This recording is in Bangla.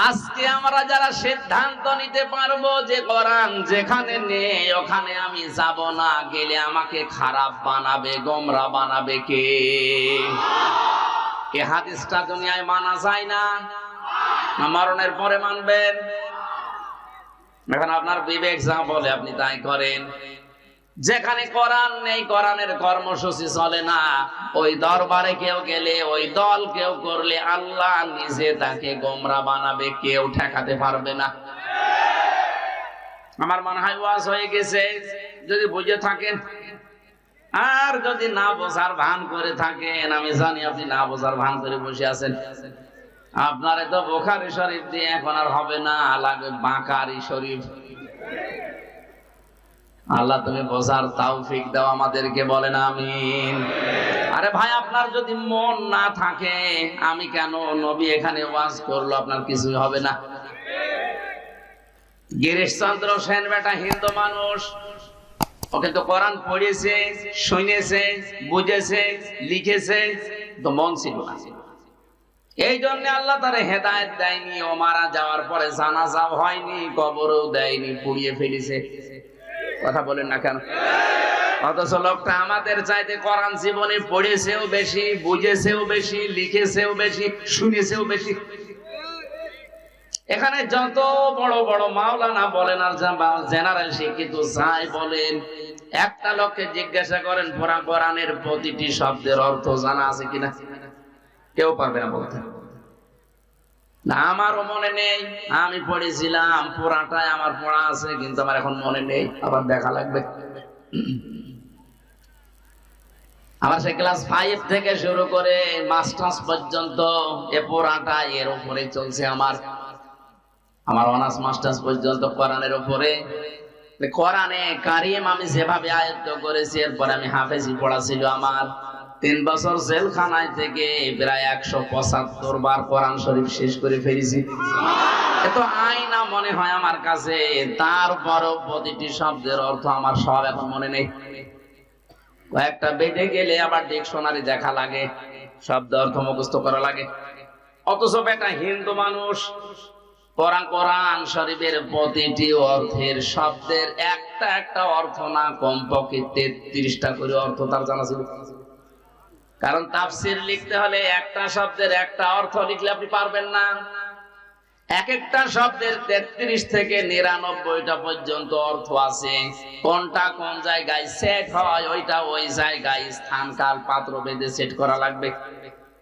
আজকে আমরা যারা সিদ্ধান্ত নিতে পারবো যে কোরআন যেখানে নেই ওখানে আমি যাব না, গেলে আমাকে খারাপ বানাবে, গোমরা বানাবে কে? এ হাদিসটা দুনিয়ায় মানা যায় না, মরণের পরে মানবেন? এখন আপনার বিবেক যা বলে আপনি তাই করেন। যেখানে কোরআন নেই, কোরআনের কর্মসূচি চলে না, ওই দরবারে কেউ গেলে, ওই দল কেউ করলে আল্লাহ নিজে তাকে গোমরা বানাবে, কেউ ঠেকাতে পারবে না। আমার মনে হয় ওয়াজ হয়ে গেছে যদি বুঝে থাকেন। আর যদি না বোঝার ভান করে থাকেন, আমি জানি আপনি না বোঝার ভান করে বসে আছেন। আপনার তো বুখারী শরীফ দিয়ে এখন আর হবে না, লাগবে বাকারি শরীফ। আল্লাহ তুমি বোঝার তৌফিক দাও আমাদেরকে, বলেন আমিন। আরে ভাই, আপনার যদি মন না থাকে, আমি কেন নবী এখানে ওয়াজ করলো, আপনার কিছুই হবে না। গিরিশচন্দ্র সেন বেটা হিন্দু মানুষ, ওকে তো কোরআন পড়েছে, শুনেছে, বুঝেছে, লিখেছে, তো মন ছিল না। এই জন্য আল্লাহ তারে হেদায়েত দেয়নি। ও মারা যাওয়ার পরে জানাজাও হয়নি, কবরও দেয়নি, পুড়িয়ে ফেলেছে। কথা বলেন না কেন? অথচ লোকটা আমাদের চাইতে কোরআন জীবনে পড়েছেও বেশি, বুঝেছেও বেশি, লিখেছেও বেশি, শুনেছেও বেশি। এখানে যত বড় বড় মাওলানা বলেন আর জেনারেল শিক্ষিত যাই বলেন, একটা লোককে জিজ্ঞাসা করেন পুরা কোরআনের প্রতিটি শব্দের অর্থ জানা আছে কিনা, কেউ পারবে না বলতে। না, আমারও মনে নেই, আমি পড়েছিলাম পুরাটাই আমার পড়া আছে, কিন্তু আমার এখন মনে নেই, আবার দেখা লাগবে। আমার সে ক্লাস 5 থেকে শুরু করে মাস্টার্স পর্যন্ত এ পুরাটা এর উপরে চলছে। আমার অনার্স মাস্টার্স পর্যন্ত কোরআনের উপরে। কোরআনে কারিম আমি যেভাবে আয়ত্ত করেছি, এরপর আমি হাফেজি পড়া ছিল আমার। 3 বছর জেলখানায় থেকে প্রায় 175 বার কোরআন শরীফ শেষ করে ফেলেছি। এত আয়না মনে হয় আমার কাছে, তারপরও প্রতিটি শব্দের অর্থ আমার সব এখন মনে নেই। কয়েকটা বেঁধে গেলে আবার ডিকশনারি দেখা লাগে, শব্দ অর্থ মুখস্থ করা লাগে। অথচ বেটা হিন্দু মানুষ কোরআন শরীফের প্রতিটি অর্থের শব্দের একটা একটা অর্থ না, কমপক্ষে 33টা করে অর্থ তার জানা ছিল। কারণ তাফসীর লিখতে হলে একটা শব্দের একটা অর্থ লিখলে আপনি পারবেন না। এক একটা শব্দের 33 থেকে 99টা পর্যন্ত অর্থ আছে। কোনটা কোন জায়গায় সেট হয়, ওইটা ওই জায়গায় স্থান কাল পাত্র বেঁধে সেট করা লাগবে।